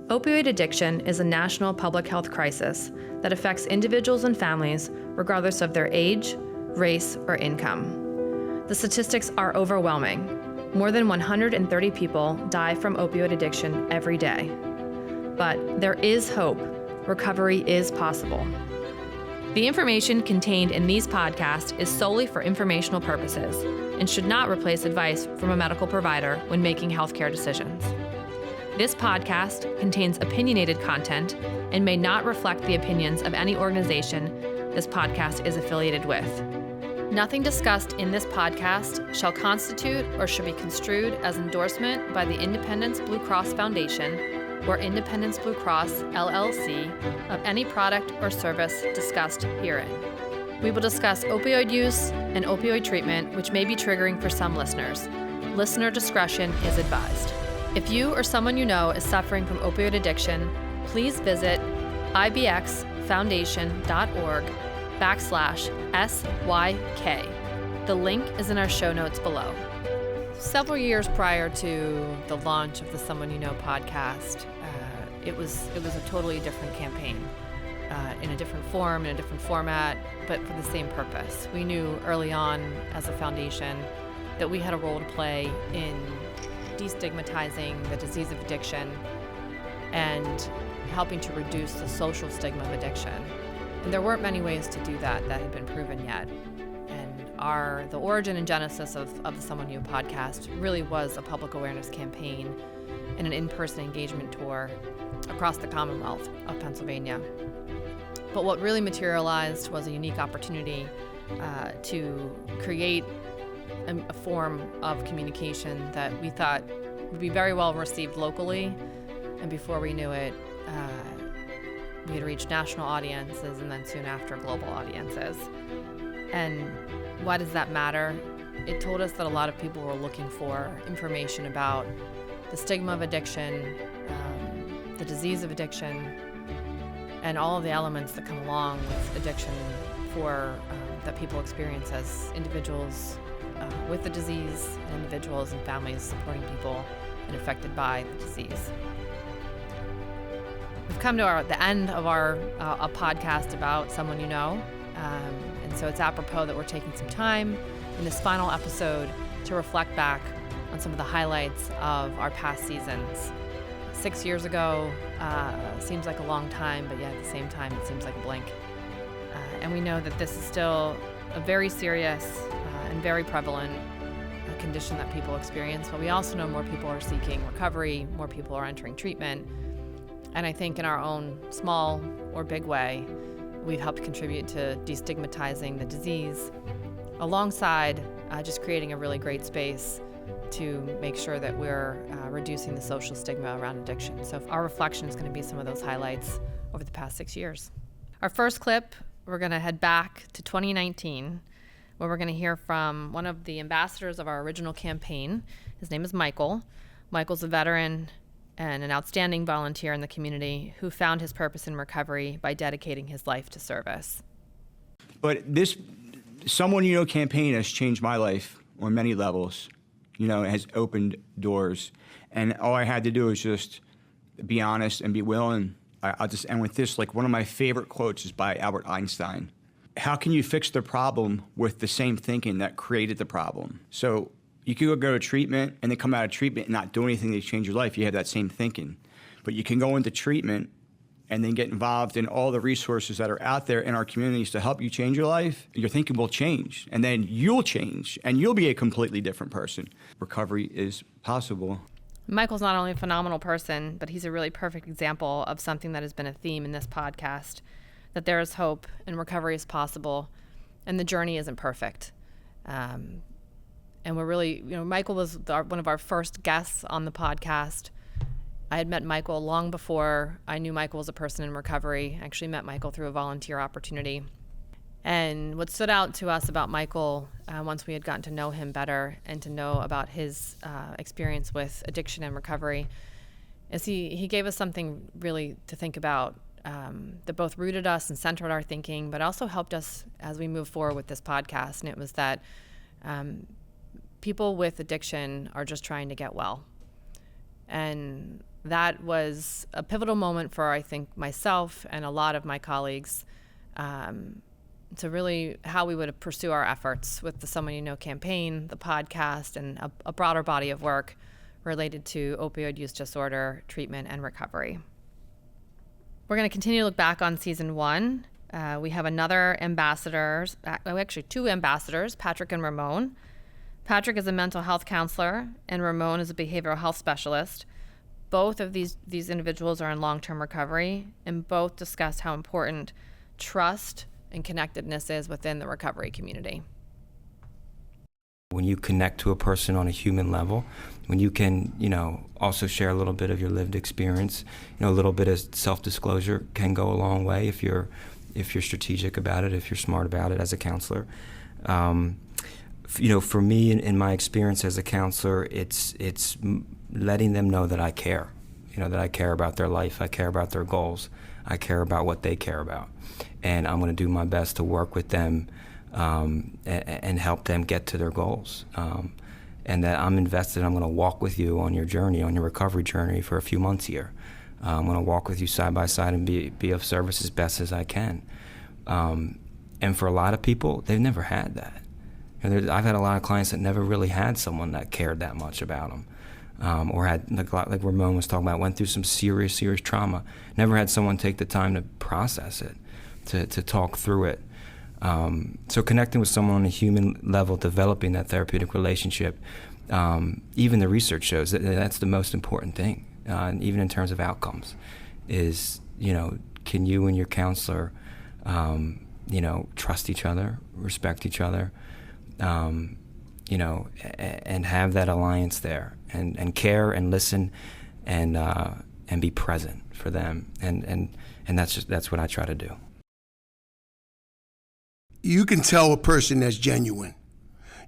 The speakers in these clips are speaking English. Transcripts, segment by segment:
Opioid addiction is a national public health crisis that affects individuals and families regardless of their age, race, or income. The statistics are overwhelming. More than 130 people die from opioid addiction every day. But there is hope. Recovery is possible. The information contained in these podcasts is solely for informational purposes and should not replace advice from a medical provider when making healthcare decisions. This podcast contains opinionated content and may not reflect the opinions of any organization this podcast is affiliated with. Nothing discussed in this podcast shall constitute or should be construed as endorsement by the Independence Blue Cross Foundation or Independence Blue Cross, LLC, of any product or service discussed herein. We will discuss opioid use and opioid treatment, which may be triggering for some listeners. Listener discretion is advised. If you or someone you know is suffering from opioid addiction, please visit ibxfoundation.org/SYK. The link is in our show notes below. Several years prior to the launch of the Someone You Know podcast, it was a totally different campaign, in a different form, in a different format, but for the same purpose. We knew early on as a foundation that we had a role to play in destigmatizing the disease of addiction and helping to reduce the social stigma of addiction. And there weren't many ways to do that had been proven yet. The origin and genesis of the Someone You Know podcast really was a public awareness campaign and an in-person engagement tour across the Commonwealth of Pennsylvania. But what really materialized was a unique opportunity to create a form of communication that we thought would be very well received locally. And before we knew it, we had reached national audiences and then soon after global audiences. And why does that matter? It told us that a lot of people were looking for information about the stigma of addiction, the disease of addiction, and all of the elements that come along with addiction that people experience as individuals with the disease, and individuals and families supporting people and affected by the disease. We've come to the end of a podcast about Someone You Know. And so it's apropos that we're taking some time in this final episode to reflect back on some of the highlights of our past seasons. 6 years ago seems like a long time, but yet at the same time it seems like a blink. And we know that this is still a very serious and very prevalent condition that people experience, but we also know more people are seeking recovery, more people are entering treatment. And I think in our own small or big way, we've helped contribute to destigmatizing the disease alongside just creating a really great space to make sure that we're reducing the social stigma around addiction. So our reflection is going to be some of those highlights over the past 6 years. Our first clip, we're going to head back to 2019, where we're going to hear from one of the ambassadors of our original campaign. His name is Michael. Michael's a veteran and an outstanding volunteer in the community who found his purpose in recovery by dedicating his life to service. But this Someone You Know campaign has changed my life on many levels. It has opened doors. And all I had to do was just be honest and be willing. I'll just end with this. One of my favorite quotes is by Albert Einstein. How can you fix the problem with the same thinking that created the problem? So you could go to treatment and then come out of treatment and not do anything to change your life. You have that same thinking. But you can go into treatment and then get involved in all the resources that are out there in our communities to help you change your life. Your thinking will change, and then you'll change, and you'll be a completely different person. Recovery is possible. Michael's not only a phenomenal person, but he's a really perfect example of something that has been a theme in this podcast, that there is hope and recovery is possible, and the journey isn't perfect. And we're really, Michael was one of our first guests on the podcast. I had met Michael long before I knew Michael was a person in recovery. I actually met Michael through a volunteer opportunity. And what stood out to us about Michael, once we had gotten to know him better and to know about his experience with addiction and recovery, is he gave us something really to think about that both rooted us and centered our thinking, but also helped us as we move forward with this podcast. And it was that people with addiction are just trying to get well. And that was a pivotal moment for, I think, myself and a lot of my colleagues, to really how we would pursue our efforts with the Someone You Know campaign, the podcast, and a broader body of work related to opioid use disorder treatment and recovery. We're going to continue to look back on season 1. We have actually 2 ambassadors, Patrick and Ramon. Patrick is a mental health counselor, and Ramon is a behavioral health specialist. Both of these individuals are in long-term recovery, and both discuss how important trust and connectedness is within the recovery community. When you connect to a person on a human level, when you can, also share a little bit of your lived experience, a little bit of self-disclosure can go a long way if you're strategic about it, if you're smart about it as a counselor. For me, in my experience as a counselor, it's letting them know that I care, that I care about their life, I care about their goals, I care about what they care about, and I'm going to do my best to work with them and help them get to their goals. And that I'm invested, I'm going to walk with you on your journey, on your recovery journey for a few months here. I'm going to walk with you side by side and be of service as best as I can. And for a lot of people, they've never had that. I've had a lot of clients that never really had someone that cared that much about them. Or had, like Ramon was talking about, went through some serious trauma. Never had someone take the time to process it, to talk through it. So connecting with someone on a human level, developing that therapeutic relationship, even the research shows that's the most important thing, even in terms of outcomes, is, can you and your counselor, trust each other, respect each other, and have that alliance there, and care and listen and be present for them. And that's what I try to do. You can tell a person that's genuine.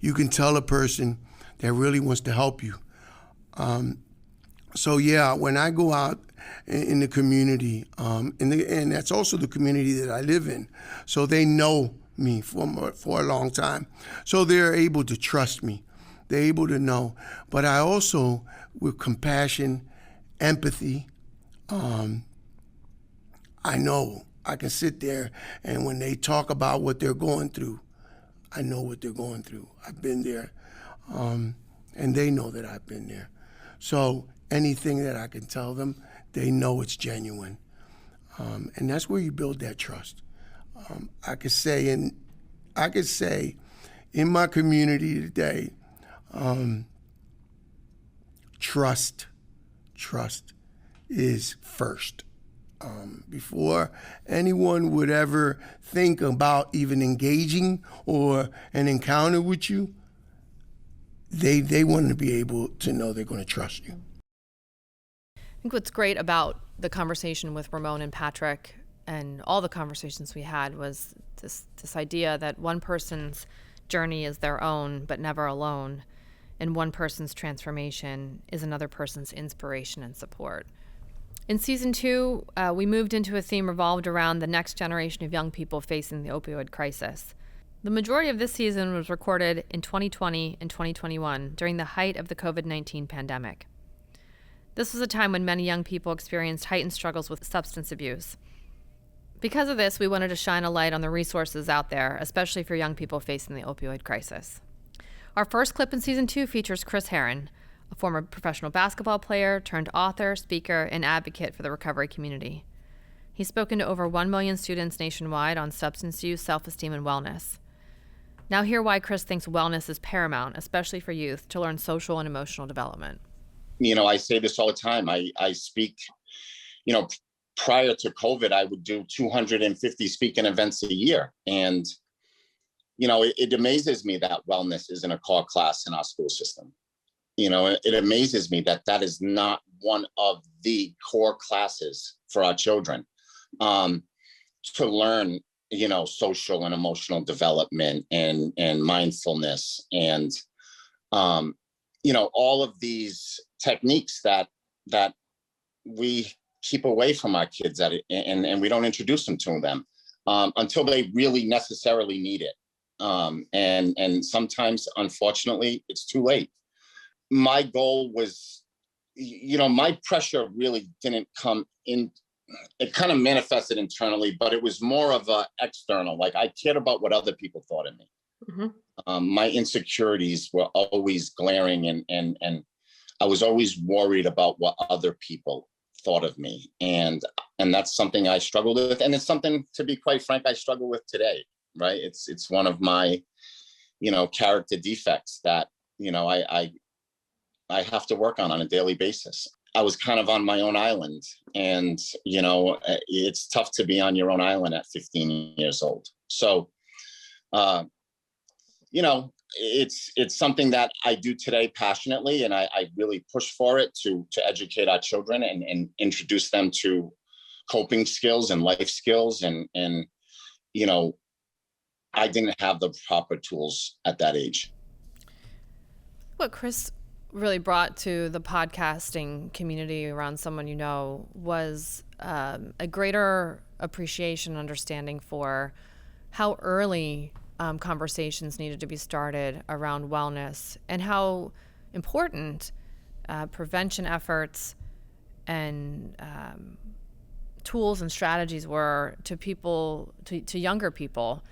You can tell a person that really wants to help you. So yeah, when I go out in the community, and that's also the community that I live in, so they know me for a long time. So they're able to trust me. They're able to know. But I also, with compassion, empathy, I know I can sit there, and when they talk about what they're going through, I know what they're going through. I've been there, and they know that I've been there. So anything that I can tell them, they know it's genuine. And that's where you build that trust. I could say in my community today, trust is first. Before anyone would ever think about even engaging or an encounter with you, they want to be able to know they're going to trust you. I think what's great about the conversation with Ramon and Patrick and all the conversations we had was this idea that one person's journey is their own but never alone, and one person's transformation is another person's inspiration and support. In season 2, we moved into a theme revolved around the next generation of young people facing the opioid crisis. The majority of this season was recorded in 2020 and 2021 during the height of the COVID-19 pandemic. This was a time when many young people experienced heightened struggles with substance abuse. Because of this, we wanted to shine a light on the resources out there, especially for young people facing the opioid crisis. Our first clip in season 2 features Chris Herron, a former professional basketball player turned author, speaker, and advocate for the recovery community. He's spoken to over 1 million students nationwide on substance use, self-esteem, and wellness. Now hear why Chris thinks wellness is paramount, especially for youth, to learn social and emotional development. I say this all the time. I speak, prior to COVID, I would do 250 speaking events a year. And, it amazes me that wellness isn't a core class in our school system. It amazes me that is not one of the core classes for our children, to learn, social and emotional development and mindfulness and, all of these techniques that we keep away from our kids and we don't introduce them to them until they really necessarily need it. And sometimes, unfortunately, it's too late. My goal was my pressure really didn't come in. It kind of manifested internally, but it was more of a external. Like, I cared about what other people thought of me. My insecurities were always glaring, and I was always worried about what other people thought of me. And that's something I struggled with. And it's something, to be quite frank, I struggle with today, right? It's one of my, character defects that, I have to work on a daily basis. I was kind of on my own island, and, it's tough to be on your own island at 15 years old. So, it's something that I do today passionately, and I really push for it to educate our children and introduce them to coping skills and life skills. And I didn't have the proper tools at that age. What Chris really brought to the podcasting community around Someone You Know was a greater appreciation and understanding for how early conversations needed to be started around wellness, and how important prevention efforts and tools and strategies were to people, to younger people.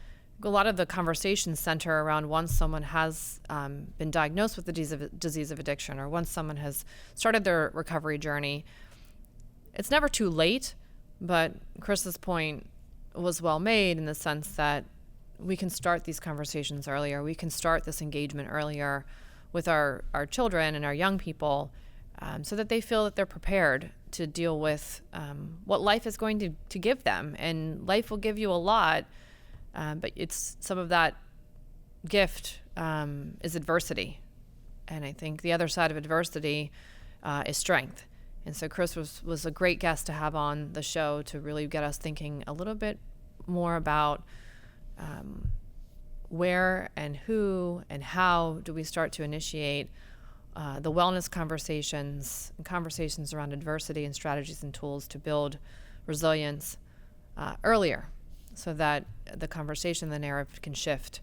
A lot of the conversations center around once someone has been diagnosed with the disease of addiction, or once someone has started their recovery journey. It's never too late, but Chris's point was well made in the sense that we can start these conversations earlier. We can start this engagement earlier with our children and our young people, so that they feel that they're prepared to deal with what life is going to give them. And life will give you a lot, but it's some of that gift is adversity. And I think the other side of adversity is strength. And so Chris was a great guest to have on the show to really get us thinking a little bit more about where and who and how do we start to initiate the wellness conversations and conversations around adversity and strategies and tools to build resilience earlier, so that the conversation, the narrative can shift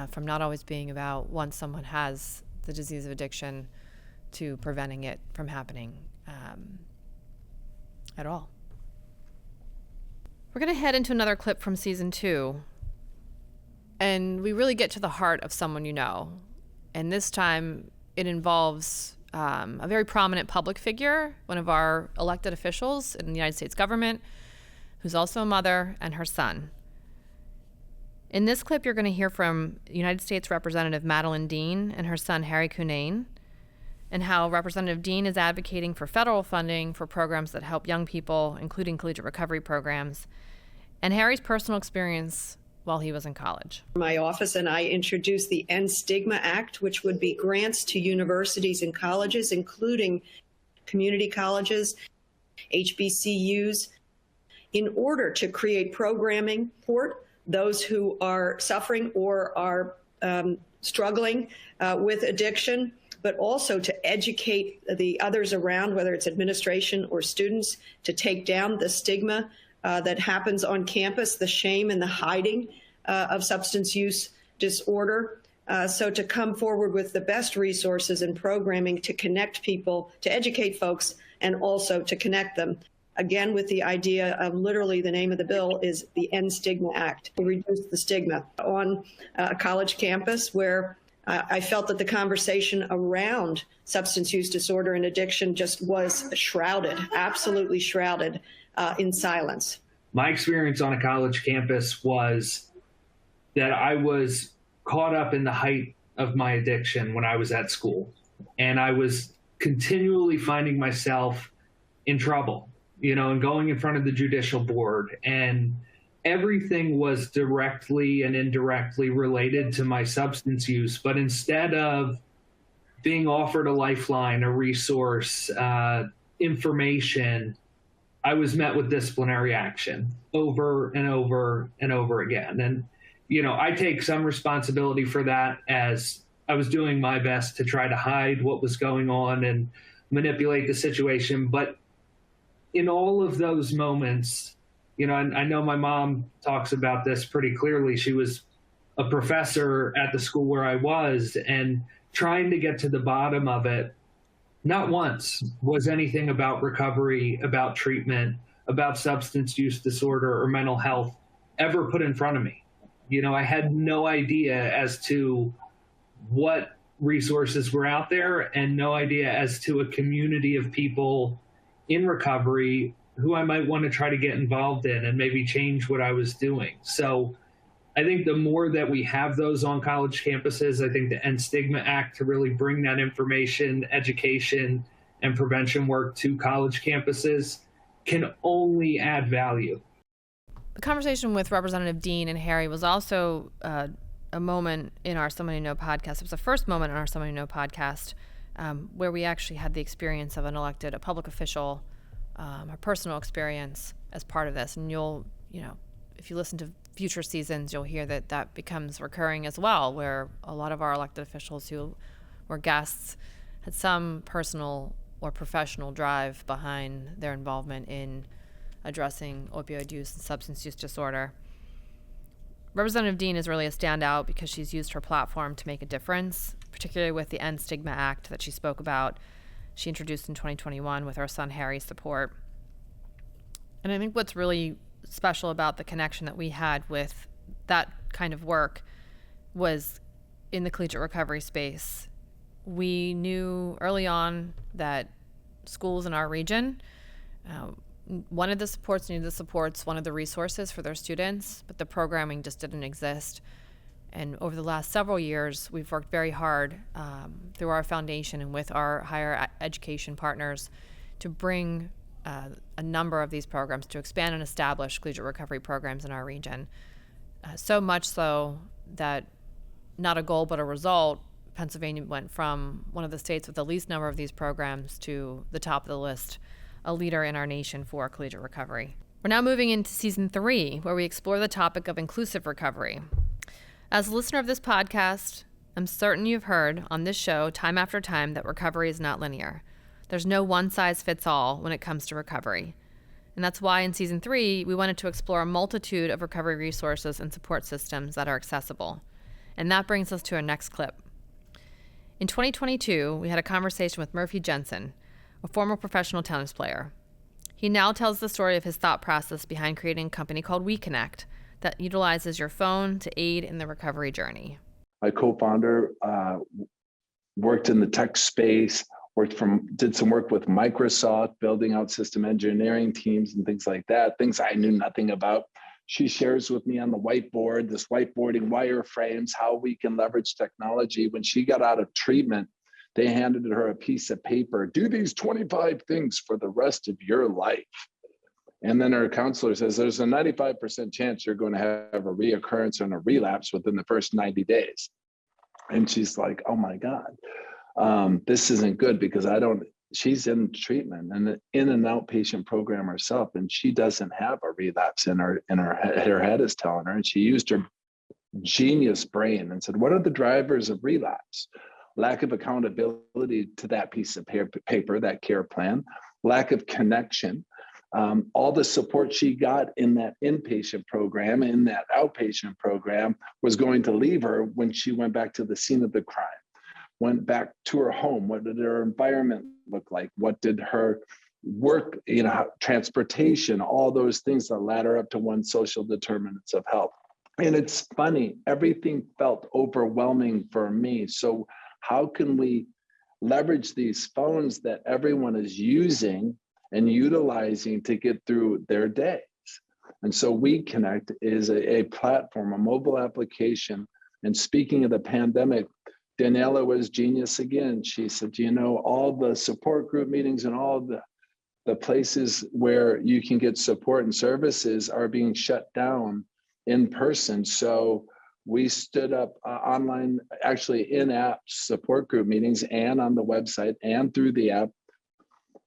from not always being about once someone has the disease of addiction to preventing it from happening at all. We're going to head into another clip from season 2. And we really get to the heart of Someone You Know. And this time it involves a very prominent public figure, one of our elected officials in the United States government, who's also a mother, and her son. In this clip, you're going to hear from United States Representative Madeleine Dean and her son, Harry Cunnane, and how Representative Dean is advocating for federal funding for programs that help young people, including collegiate recovery programs, and Harry's personal experience while he was in college. My office and I introduced the End Stigma Act, which would be grants to universities and colleges, including community colleges, HBCUs, in order to create programming for those who are suffering or are struggling with addiction, but also to educate the others around, whether it's administration or students, to take down the stigma that happens on campus, the shame and the hiding of substance use disorder. So to come forward with the best resources and programming to connect people, to educate folks, and also to connect them. Again, with the idea of literally the name of the bill is the End Stigma Act, to reduce the stigma on a college campus where I felt that the conversation around substance use disorder and addiction just was shrouded, absolutely shrouded in silence. My experience on a college campus was that I was caught up in the height of my addiction when I was at school. And I was continually finding myself in trouble, and going in front of the judicial board. And everything was directly and indirectly related to my substance use. But instead of being offered a lifeline, a resource, information, I was met with disciplinary action over and over and over again. And, I take some responsibility for that, as I was doing my best to try to hide what was going on and manipulate the situation. But in all of those moments, I know my mom talks about this pretty clearly. She was a professor at the school where I was, and trying to get to the bottom of it, Not once was anything about recovery, about treatment, about substance use disorder or mental health ever put in front of me. I had no idea as to what resources were out there and no idea as to a community of people in recovery who I might want to try to get involved in and maybe change what I was doing. So I think the more that we have those on college campuses, I think the End Stigma Act to really bring that information, education, and prevention work to college campuses can only add value. The conversation with Representative Dean and Harry was also a moment in our Someone You Know podcast. It was the first moment in our Someone You Know podcast where we actually had the experience of a public official, a personal experience as part of this. And if you listen to future seasons, you'll hear that becomes recurring as well, where a lot of our elected officials who were guests had some personal or professional drive behind their involvement in addressing opioid use and substance use disorder. Representative Dean is really a standout because she's used her platform to make a difference, particularly with the End Stigma Act that she spoke about. She introduced in 2021 with her son Harry's support. And I think what's really special about the connection that we had with that kind of work was in the collegiate recovery space. We knew early on that schools in our region wanted the supports, needed the supports, wanted the resources for their students, but the programming just didn't exist. And over the last several years, we've worked very hard through our foundation and with our higher education partners to bring a number of these programs, to expand and establish collegiate recovery programs in our region. So much so that not a goal but a result, Pennsylvania went from one of the states with the least number of these programs to the top of the list, a leader in our nation for collegiate recovery. We're now moving into season 3, where we explore the topic of inclusive recovery. As a listener of this podcast, I'm certain you've heard on this show time after time that recovery is not linear. There's no one-size-fits-all when it comes to recovery. And that's why in season 3, we wanted to explore a multitude of recovery resources and support systems that are accessible. And that brings us to our next clip. In 2022, we had a conversation with Murphy Jensen, a former professional tennis player. He now tells the story of his thought process behind creating a company called WeConnect that utilizes your phone to aid in the recovery journey. My co-founder worked in the tech space, did some work with Microsoft, building out system engineering teams and things like that, things I knew nothing about. She shares with me on the whiteboard, this whiteboarding wireframes, how we can leverage technology. When she got out of treatment, they handed her a piece of paper, do these 25 things for the rest of your life. And then her counselor says, there's a 95% chance you're going to have a reoccurrence and a relapse within the first 90 days. And she's like, oh my God, this isn't good because she's in treatment and in an outpatient program herself, and she doesn't have a relapse in her head is telling her. And she used her genius brain and said, what are the drivers of relapse? Lack of accountability to that piece of paper, that care plan, lack of connection. All the support she got in that inpatient program, in that outpatient program, was going to leave her when she went back to the scene of the crime, went back to her home. What did her environment look like? What did her work, transportation, all those things that ladder up to one's social determinants of health. And it's funny, everything felt overwhelming for me. So how can we leverage these phones that everyone is using and utilizing to get through their days? And so WeConnect is a platform, a mobile application. And speaking of the pandemic, Daniela was genius again. She said, all the support group meetings and all the places where you can get support and services are being shut down in person. So we stood up online, actually in-app support group meetings and on the website and through the app.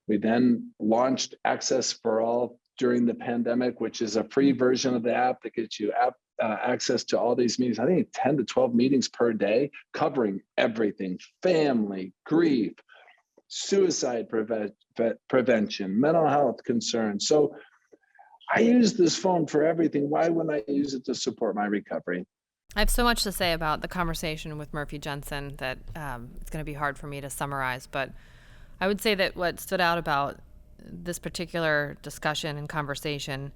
We then launched Access for All during the pandemic, which is a free version of the app that gets you access to all these meetings. I think 10 to 12 meetings per day, covering everything: family, grief, suicide prevention, mental health concerns. So I use this phone for everything. Why wouldn't I use it to support my recovery? I have so much to say about the conversation with Murphy Jensen that it's going to be hard for me to summarize, but I would say that what stood out about this particular discussion and conversation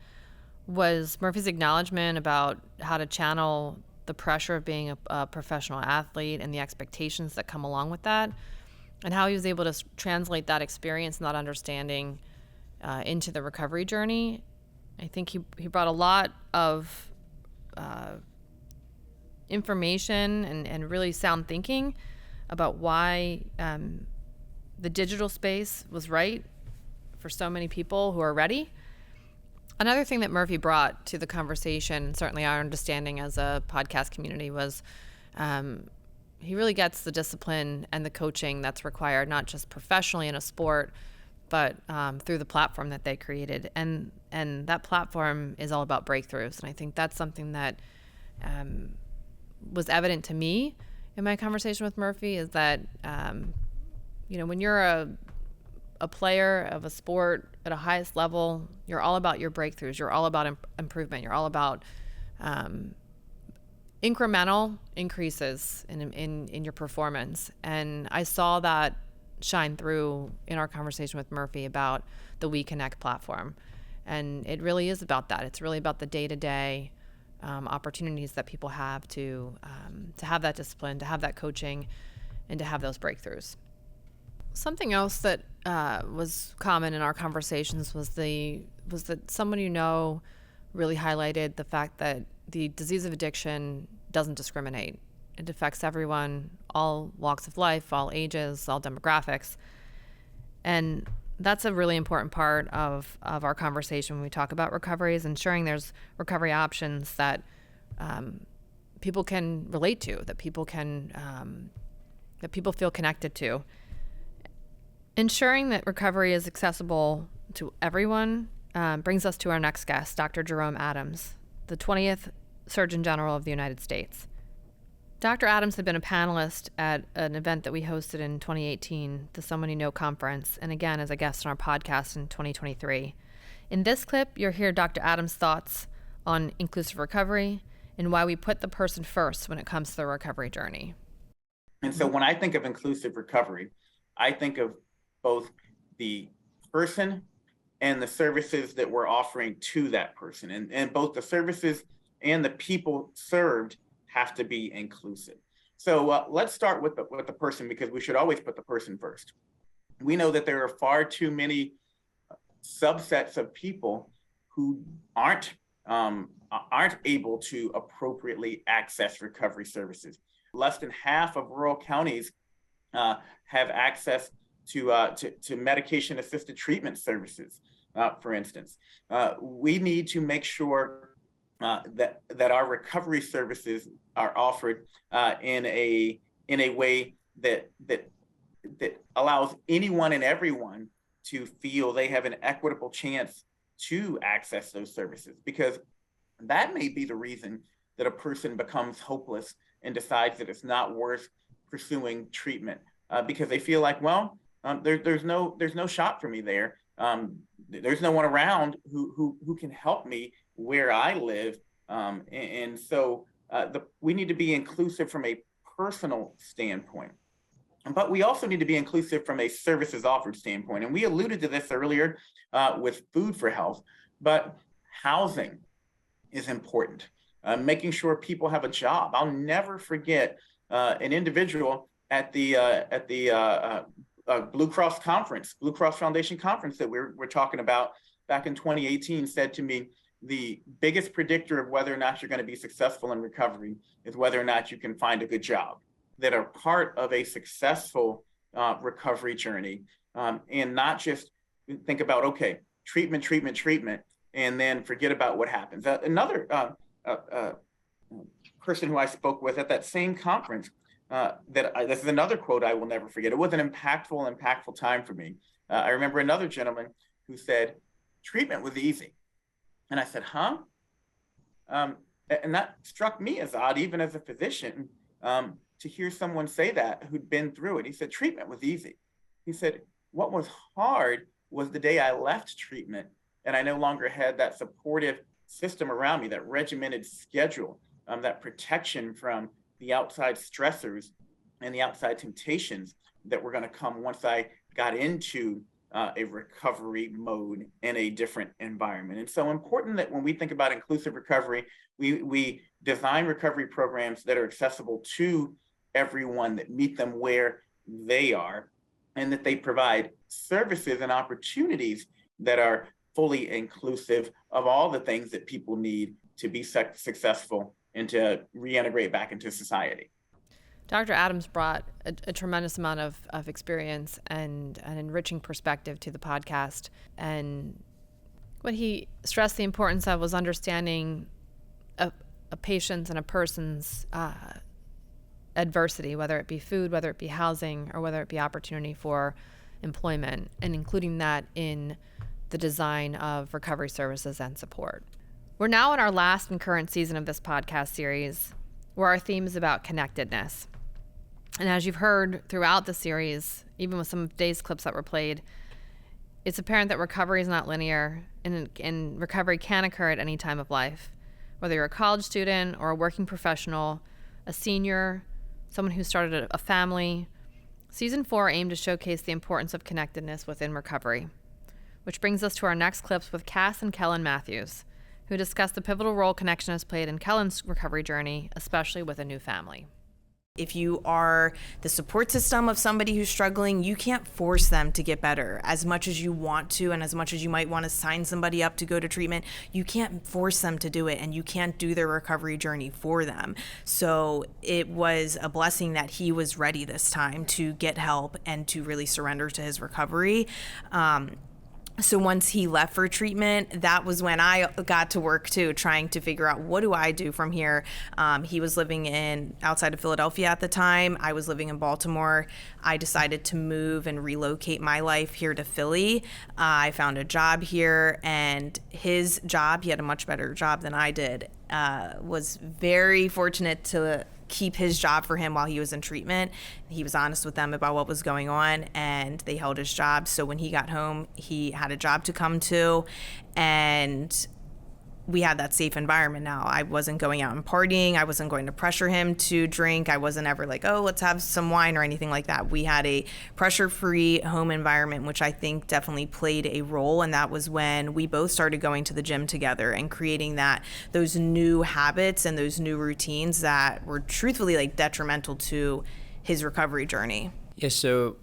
was Murphy's acknowledgement about how to channel the pressure of being a professional athlete and the expectations that come along with that, and how he was able to translate that experience and that understanding into the recovery journey. I think he brought a lot of information and really sound thinking about why the digital space was right for so many people who are ready. Another thing that Murphy brought to the conversation, certainly our understanding as a podcast community, was he really gets the discipline and the coaching that's required, not just professionally in a sport, but through the platform that they created. And that platform is all about breakthroughs. And I think that's something that was evident to me in my conversation with Murphy, is that, when you're a player of a sport at a highest level, you're all about your breakthroughs. You're all about improvement. You're all about incremental increases in your performance. And I saw that shine through in our conversation with Murphy about the WeConnect platform. And it really is about that. It's really about the day-to-day opportunities that people have to have that discipline, to have that coaching, and to have those breakthroughs. Something else that was common in our conversations was that someone really highlighted the fact that the disease of addiction doesn't discriminate. It affects everyone, all walks of life, all ages, all demographics. And that's a really important part of our conversation when we talk about recovery, is ensuring there's recovery options that people can relate to, that people feel connected to. Ensuring that recovery is accessible to everyone brings us to our next guest, Dr. Jerome Adams, the 20th Surgeon General of the United States. Dr. Adams had been a panelist at an event that we hosted in 2018, the Someone You Know conference, and again as a guest on our podcast in 2023. In this clip, you'll hear Dr. Adams' thoughts on inclusive recovery and why we put the person first when it comes to the recovery journey. And so when I think of inclusive recovery, I think of both the person and the services that we're offering to that person. And both the services and the people served have to be inclusive. So let's start with the person, because we should always put the person first. We know that there are far too many subsets of people who aren't able to appropriately access recovery services. Less than half of rural counties have access to medication-assisted treatment services, for instance. We need to make sure that our recovery services are offered in a way that allows anyone and everyone to feel they have an equitable chance to access those services, because that may be the reason that a person becomes hopeless and decides that it's not worth pursuing treatment, because they feel like, well, there's no shot for me there. There's no one around who can help me where I live, and so we need to be inclusive from a personal standpoint, but we also need to be inclusive from a services offered standpoint. And we alluded to this earlier with Food for Health, but housing is important. Making sure people have a job. I'll never forget an individual at the Blue Cross Foundation conference that we're talking about back in 2018 said to me, the biggest predictor of whether or not you're going to be successful in recovery is whether or not you can find a good job that are part of a successful recovery journey, and not just think about, okay, treatment, and then forget about what happens. Another person who I spoke with at that same conference, this is another quote I will never forget. It was an impactful time for me. I remember another gentleman who said, treatment was easy. And I said, huh? And that struck me as odd, even as a physician, to hear someone say that who'd been through it. He said, treatment was easy. He said, what was hard was the day I left treatment and I no longer had that supportive system around me, that regimented schedule, that protection from the outside stressors and the outside temptations that were going to come once I got into a recovery mode in a different environment. And so important that when we think about inclusive recovery, we design recovery programs that are accessible to everyone, that meet them where they are, and that they provide services and opportunities that are fully inclusive of all the things that people need to be successful and to reintegrate back into society. Dr. Adams brought a tremendous amount of experience and an enriching perspective to the podcast. And what he stressed the importance of was understanding a patient's and a person's adversity, whether it be food, whether it be housing, or whether it be opportunity for employment, and including that in the design of recovery services and support. We're now in our last and current season of this podcast series, where our theme is about connectedness. And as you've heard throughout the series, even with some of today's clips that were played, it's apparent that recovery is not linear, and recovery can occur at any time of life. Whether you're a college student or a working professional, a senior, someone who started a family, Season 4 aimed to showcase the importance of connectedness within recovery. Which brings us to our next clips with Cass and Kellen Matthews, who discuss the pivotal role connection has played in Kellen's recovery journey, especially with a new family. If you are the support system of somebody who's struggling, you can't force them to get better as much as you want to, and as much as you might want to sign somebody up to go to treatment. You can't force them to do it, and you can't do their recovery journey for them. So it was a blessing that he was ready this time to get help and to really surrender to his recovery. So once he left for treatment, that was when I got to work too, trying to figure out, what do I do from here? He was living outside of Philadelphia at the time. I was living in Baltimore. I decided to move and relocate my life here to Philly. I found a job here, and his job, he had a much better job than I did, was very fortunate to keep his job for him while he was in treatment. He was honest with them about what was going on, and they held his job. So when he got home, he had a job to come to, and we had that safe environment now. I wasn't going out and partying. I wasn't going to pressure him to drink. I wasn't ever like, oh, let's have some wine or anything like that. We had a pressure-free home environment, which I think definitely played a role. And that was when we both started going to the gym together and creating those new habits and those new routines that were truthfully like detrimental to his recovery journey. Yeah, so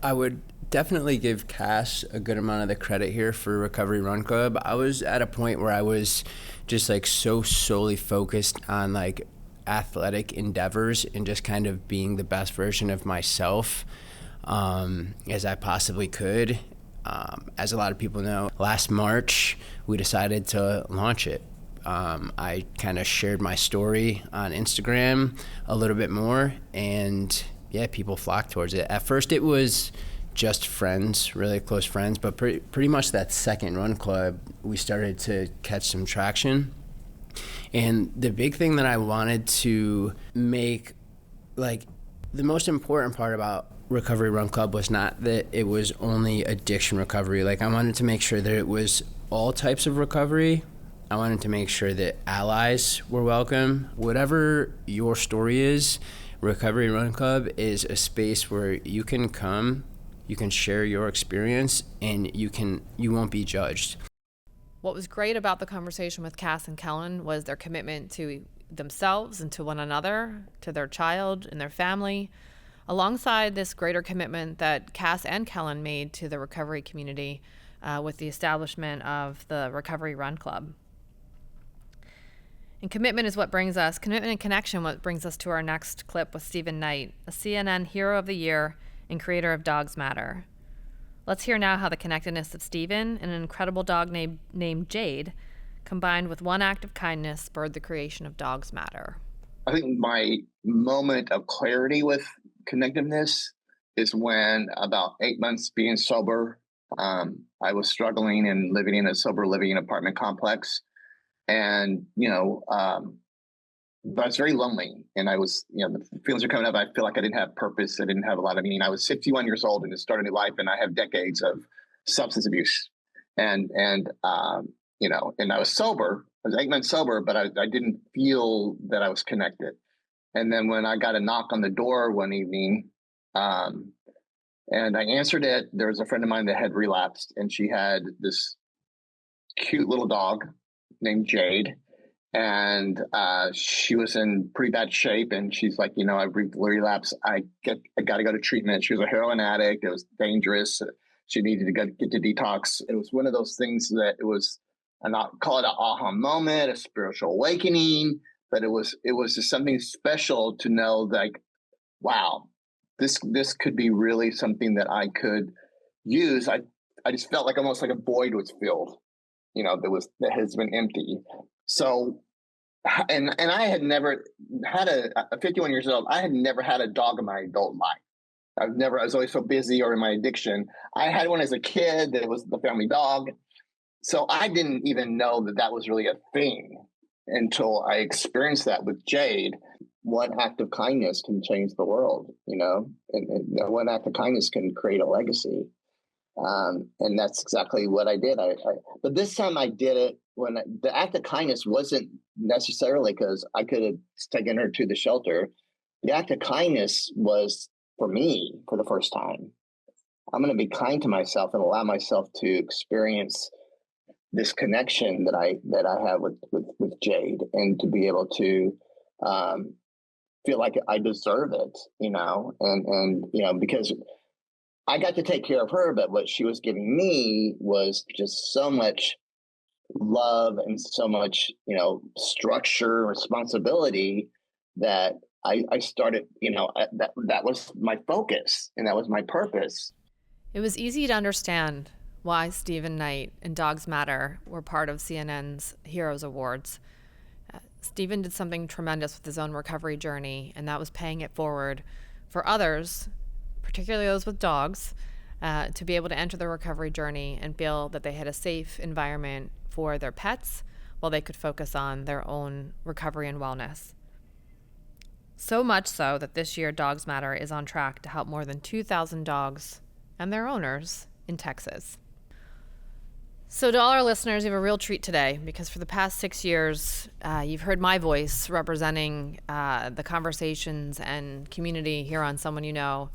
I would definitely give Cass a good amount of the credit here for Recovery Run Club. I was at a point where I was just like so solely focused on like athletic endeavors and just kind of being the best version of myself as I possibly could. As a lot of people know, last March we decided to launch it. I kind of shared my story on Instagram a little bit more, and yeah, people flocked towards it. At first it was just friends, really close friends, but pretty much that second run club, we started to catch some traction. And the big thing that I wanted to make, like, the most important part about Recovery Run Club was not that it was only addiction recovery. Like, I wanted to make sure that it was all types of recovery. I wanted to make sure that allies were welcome. Whatever your story is, Recovery Run Club is a space where you can come, you can share your experience, and you won't be judged. What was great about the conversation with Cass and Kellen was their commitment to themselves and to one another, to their child and their family, alongside this greater commitment that Cass and Kellen made to the recovery community with the establishment of the Recovery Run Club. And commitment and connection, what brings us to our next clip with Stephen Knight, a CNN Hero of the Year and creator of Dogs Matter. Let's hear now how the connectedness of Stephen and an incredible dog named Jade, combined with one act of kindness, spurred the creation of Dogs Matter. I think my moment of clarity with connectedness is when, about 8 months being sober, I was struggling and living in a sober living apartment complex. And, but I was very lonely, and I was, the feelings are coming up. I feel like I didn't have purpose. I didn't have a lot of meaning. I was 61 years old and just started a new life, and I have decades of substance abuse. And I was sober. I was 8 months sober, but I didn't feel that I was connected. And then when I got a knock on the door one evening, And I answered it. There was a friend of mine that had relapsed, and she had this cute little dog named Jade. And she was in pretty bad shape. And she's like, you know, I relapsed. I got to go to treatment. She was a heroin addict. It was dangerous. She needed to get to detox. It was one of those things that it was, I not call it an aha moment, a spiritual awakening, but it was just something special to know, like, wow, this could be really something that I could use. I just felt like almost like a void was filled, you know, that has been empty. So, and I had never had a 51 years old. I had never had a dog in my adult life. I was always so busy or in my addiction. I had one as a kid that was the family dog. So I didn't even know that was really a thing until I experienced that with Jade. One act of kindness can change the world, you know, and one act of kindness can create a legacy. And that's exactly what I did. But this time I did it when the act of kindness wasn't necessarily because I could have taken her to the shelter. The act of kindness was for me for the first time. I'm going to be kind to myself and allow myself to experience this connection that I have with Jade, and to be able to feel like I deserve it, you know, and you know, because I got to take care of her, but what she was giving me was just so much love and so much, you know, structure, responsibility that I started, you know, that was my focus and that was my purpose. It was easy to understand why Stephen Knight and Dogs Matter were part of CNN's Heroes Awards. Stephen did something tremendous with his own recovery journey, and that was paying it forward for others, particularly those with dogs, to be able to enter the recovery journey and feel that they had a safe environment for their pets while they could focus on their own recovery and wellness. So much so that this year Dogs Matter is on track to help more than 2,000 dogs and their owners in Texas. So to all our listeners, you have a real treat today, because for the past 6 years, you've heard my voice representing the conversations and community here on Someone You Know,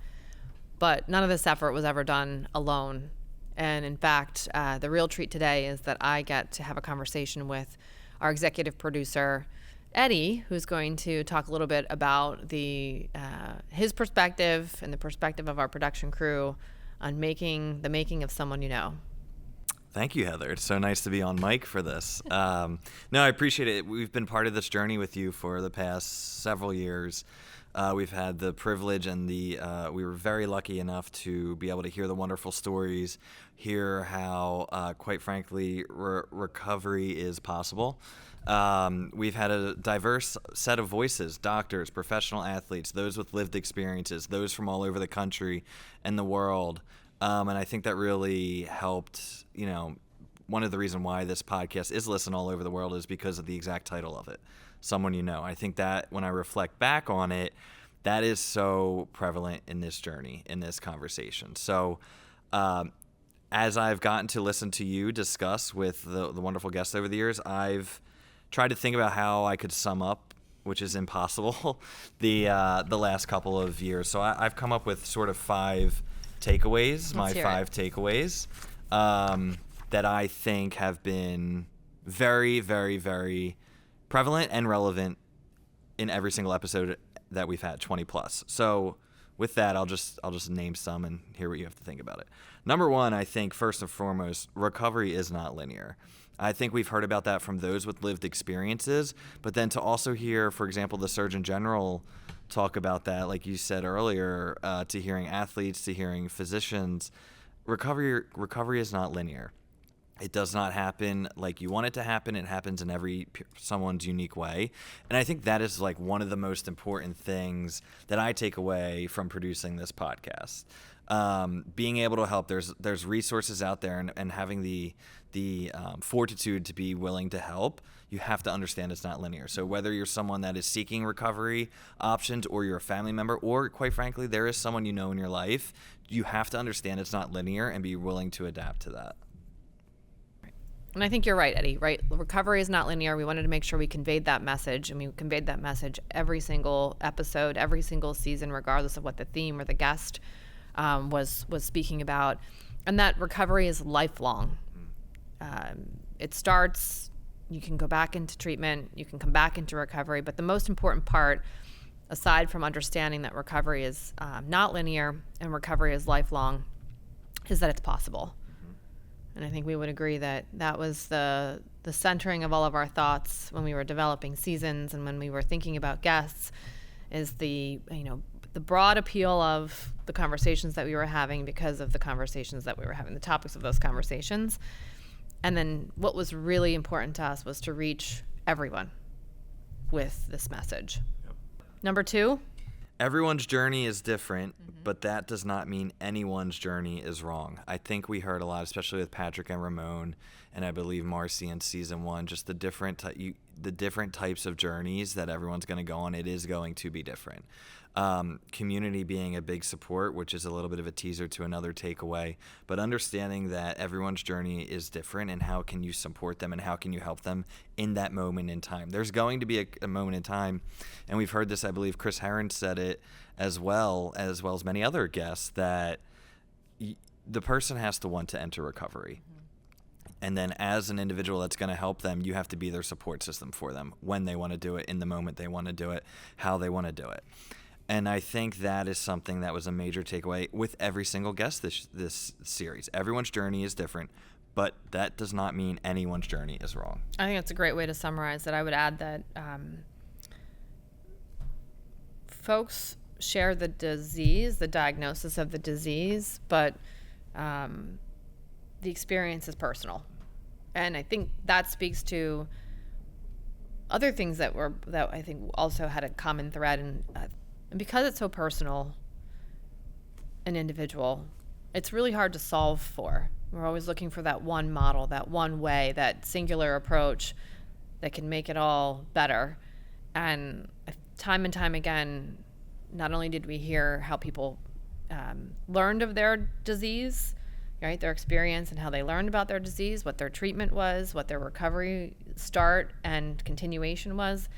but none of this effort was ever done alone. And in fact, the real treat today is that I get to have a conversation with our executive producer, Eddie, who's going to talk a little bit about his perspective and the perspective of our production crew on the making of Someone You Know. Thank you, Heather. It's so nice to be on mic for this. No, I appreciate it. We've been part of this journey with you for the past several years. We've had the privilege and we were very lucky enough to be able to hear the wonderful stories, hear how, quite frankly, recovery is possible. We've had a diverse set of voices: doctors, professional athletes, those with lived experiences, those from all over the country and the world. And I think that really helped, you know, one of the reasons why this podcast is listened all over the world is because of the exact title of it, Someone You Know. I think that when I reflect back on it, that is so prevalent in this journey, in this conversation. So as I've gotten to listen to you discuss with the wonderful guests over the years, I've tried to think about how I could sum up, which is impossible, the last couple of years. So I've come up with sort of 5 takeaways, my 5 takeaways that I think have been very, very, very prevalent and relevant in every single episode that we've had, 20 plus. So with that, I'll just name some and hear what you have to think about it. Number 1, I think first and foremost, recovery is not linear. I think we've heard about that from those with lived experiences, but then to also hear, for example, the Surgeon General talk about that, like you said earlier, to hearing athletes, to hearing physicians, recovery is not linear. It does not happen like you want it to happen. It happens in someone's unique way. And I think that is like one of the most important things that I take away from producing this podcast. Being able to help, there's resources out there, and having the fortitude to be willing to help. You have to understand it's not linear. So whether you're someone that is seeking recovery options, or you're a family member, or quite frankly, there is someone you know in your life, you have to understand it's not linear and be willing to adapt to that. And I think you're right, Eddie, right? Recovery is not linear. We wanted to make sure we conveyed that message, and we conveyed that message every single episode, every single season, regardless of what the theme or the guest was speaking about, and that recovery is lifelong. It starts, you can go back into treatment, you can come back into recovery, but the most important part, aside from understanding that recovery is not linear and recovery is lifelong, is that it's possible. And I think we would agree that that was the centering of all of our thoughts when we were developing seasons and when we were thinking about guests, is the broad appeal of the conversations that we were having because of the conversations that we were having, the topics of those conversations. And then what was really important to us was to reach everyone with this message. Yep. Number 2. Everyone's journey is different, but that does not mean anyone's journey is wrong. I think we heard a lot, especially with Patrick and Ramon, and I believe Marcy in season 1, just the different types of journeys that everyone's going to go on. It is going to be different. Community being a big support, which is a little bit of a teaser to another takeaway, but understanding that everyone's journey is different and how can you support them and how can you help them in that moment in time. There's going to be a moment in time, and we've heard this, I believe Chris Herron said it as well as many other guests, that the person has to want to enter recovery. And then as an individual that's going to help them, you have to be their support system for them when they want to do it, in the moment they want to do it, how they want to do it. And I think that is something that was a major takeaway with every single guest this series. Everyone's journey is different, but that does not mean anyone's journey is wrong. I think that's a great way to summarize it. I would add that folks share the disease, the diagnosis of the disease, but the experience is personal. And I think that speaks to other things that I think also had a common thread, and because it's so personal and individual, it's really hard to solve for. We're always looking for that one model, that one way, that singular approach that can make it all better. And time and time again, not only did we hear how people learned of their disease, right, their experience and how they learned about their disease, what their treatment was, what their recovery start and continuation was,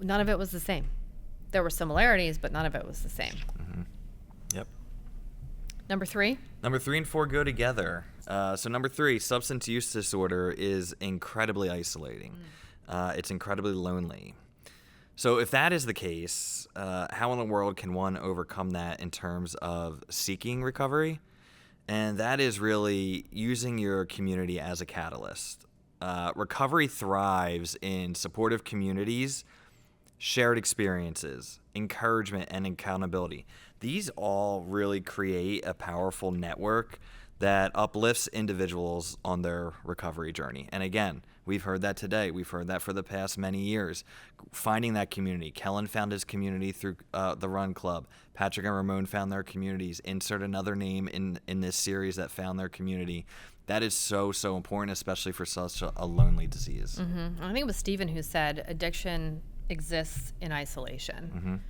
none of it was the same. There were similarities, but none of it was the same. Mm-hmm. Yep. Number 3? Number 3 and 4 go together. So number 3, substance use disorder is incredibly isolating. It's incredibly lonely. So if that is the case, how in the world can one overcome that in terms of seeking recovery? And that is really using your community as a catalyst. Recovery thrives in supportive communities, shared experiences, encouragement, and accountability. These all really create a powerful network that uplifts individuals on their recovery journey. And again, we've heard that today. We've heard that for the past many years. Finding that community. Kellen found his community through the Run Club. Patrick and Ramon found their communities. Insert another name in this series that found their community. That is so, so important, especially for such a lonely disease. Mm-hmm. I think it was Stephen who said addiction exists in isolation.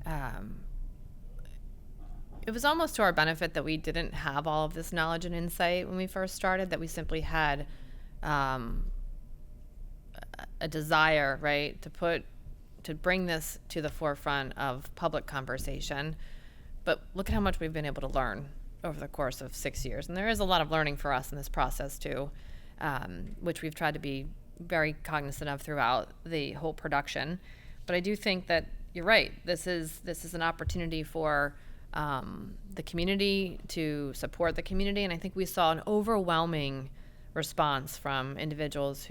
Mm-hmm. It was almost to our benefit that we didn't have all of this knowledge and insight when we first started, that we simply had a desire, right, to bring this to the forefront of public conversation. But look at how much we've been able to learn over the course of 6 years. And there is a lot of learning for us in this process too, which we've tried to be very cognizant of throughout the whole production. But I do think that you're right. This is an opportunity for the community to support the community. And I think we saw an overwhelming response from individuals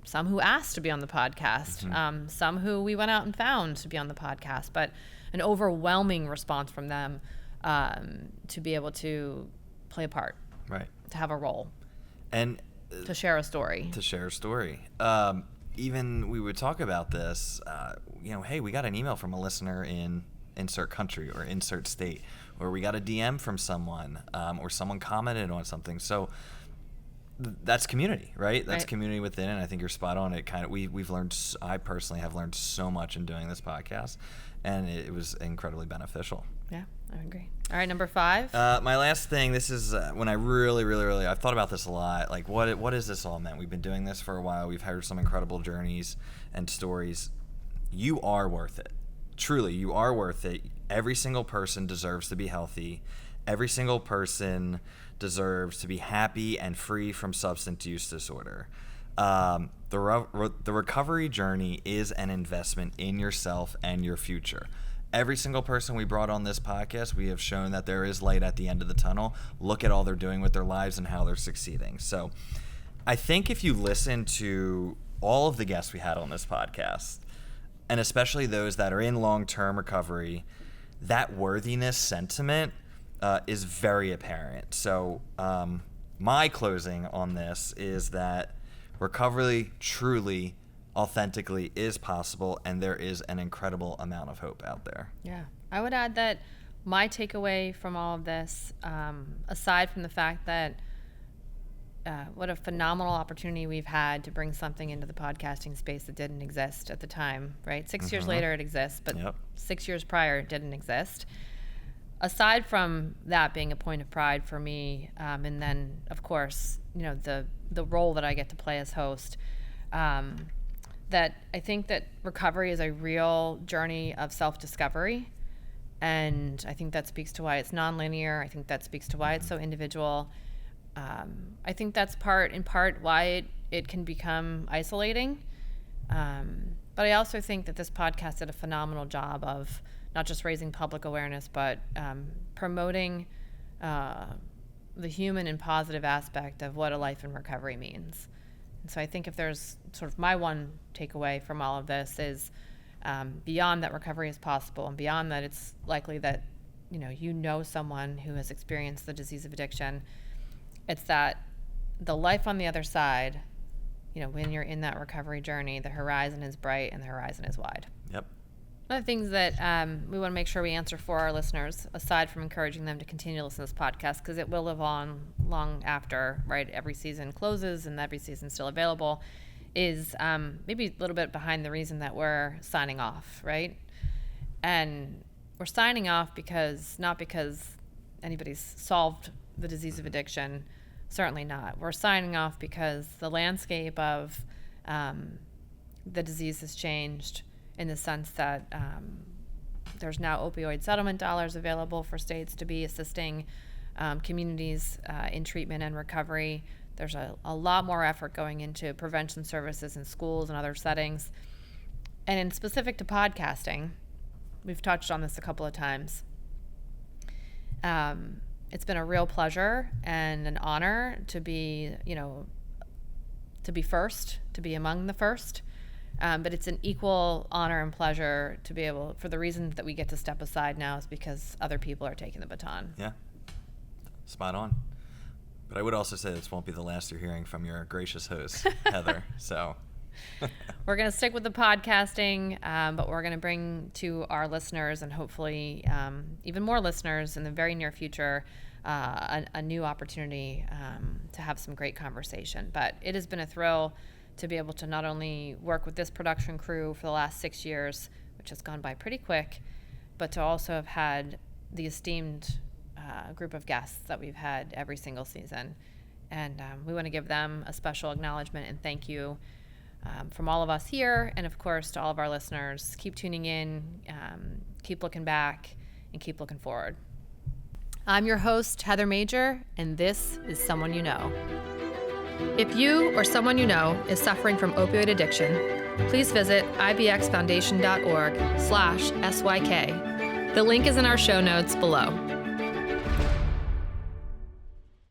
some who asked to be on the podcast, Mm-hmm. Some who we went out and found to be on the podcast, but an overwhelming response from them to be able to play a part, Right. to have a role, And to share a story. Even we would talk about this, hey, we got an email from a listener in insert country or insert state, or we got a DM from someone, or someone commented on something. So that's community, right? That's Right. community within, and I think you're spot on. It kind of we've learned. I personally have learned so much in doing this podcast, and it was incredibly beneficial. Yeah, I agree. All right, number 5. My last thing, this is when I really, I've thought about this a lot. Like, what is this all meant? We've been doing this for a while. We've heard some incredible journeys and stories. You are worth it. Truly, you are worth it. Every single person deserves to be healthy. Every single person deserves to be happy and free from substance use disorder. The recovery journey is an investment in yourself and your future. Every single person we brought on this podcast, we have shown that there is light at the end of the tunnel. Look at all they're doing with their lives and how they're succeeding. So I think if you listen to all of the guests we had on this podcast, and especially those that are in long-term recovery, that worthiness sentiment is very apparent. So my closing on this is that recovery truly, authentically is possible, and there is an incredible amount of hope out there. Yeah. I would add that my takeaway from all of this, aside from the fact that what a phenomenal opportunity we've had to bring something into the podcasting space that didn't exist at the time, right? 6 years later it exists, but 6 years prior it didn't exist. Aside from that being a point of pride for me, and then of course, you know, the role that I get to play as host, that I think that recovery is a real journey of self-discovery. And I think that speaks to why it's nonlinear. I think that speaks to why it's so individual. I think that's in part why it can become isolating. But I also think that this podcast did a phenomenal job of not just raising public awareness, but promoting the human and positive aspect of what a life in recovery means. And so I think if there's sort of my one takeaway from all of this is beyond that recovery is possible, and beyond that it's likely that you know someone who has experienced the disease of addiction, it's that the life on the other side, when you're in that recovery journey, the horizon is bright and the horizon is wide. Yep. One of the things that we want to make sure we answer for our listeners, aside from encouraging them to continue to listen to this podcast, because it will live on long after, right, every season closes and every season's still available, is maybe a little bit behind the reason that we're signing off, right? And we're signing off not because anybody's solved the disease of addiction, certainly not. We're signing off because the landscape of the disease has changed, in the sense that there's now opioid settlement dollars available for states to be assisting communities in treatment and recovery. There's a lot more effort going into prevention services in schools and other settings. And in specific to podcasting, we've touched on this a couple of times. It's been a real pleasure and an honor to be, to be first, to be among the first. But it's an equal honor and pleasure to be able, for the reason that we get to step aside now is because other people are taking the baton. Yeah, spot on. But I would also say this won't be the last you're hearing from your gracious host, Heather. So we're going to stick with the podcasting, but we're going to bring to our listeners, and hopefully even more listeners in the very near future, a new opportunity to have some great conversation. But it has been a thrill to be able to not only work with this production crew for the last 6 years, which has gone by pretty quick, but to also have had the esteemed group of guests that we've had every single season. And we want to give them a special acknowledgement and thank you from all of us here, and of course to all of our listeners. Keep tuning in, keep looking back, and keep looking forward. I'm your host, Heather Major, and this is Someone You Know. If you or someone you know is suffering from opioid addiction, please visit ibxfoundation.org/SYK. The link is in our show notes below.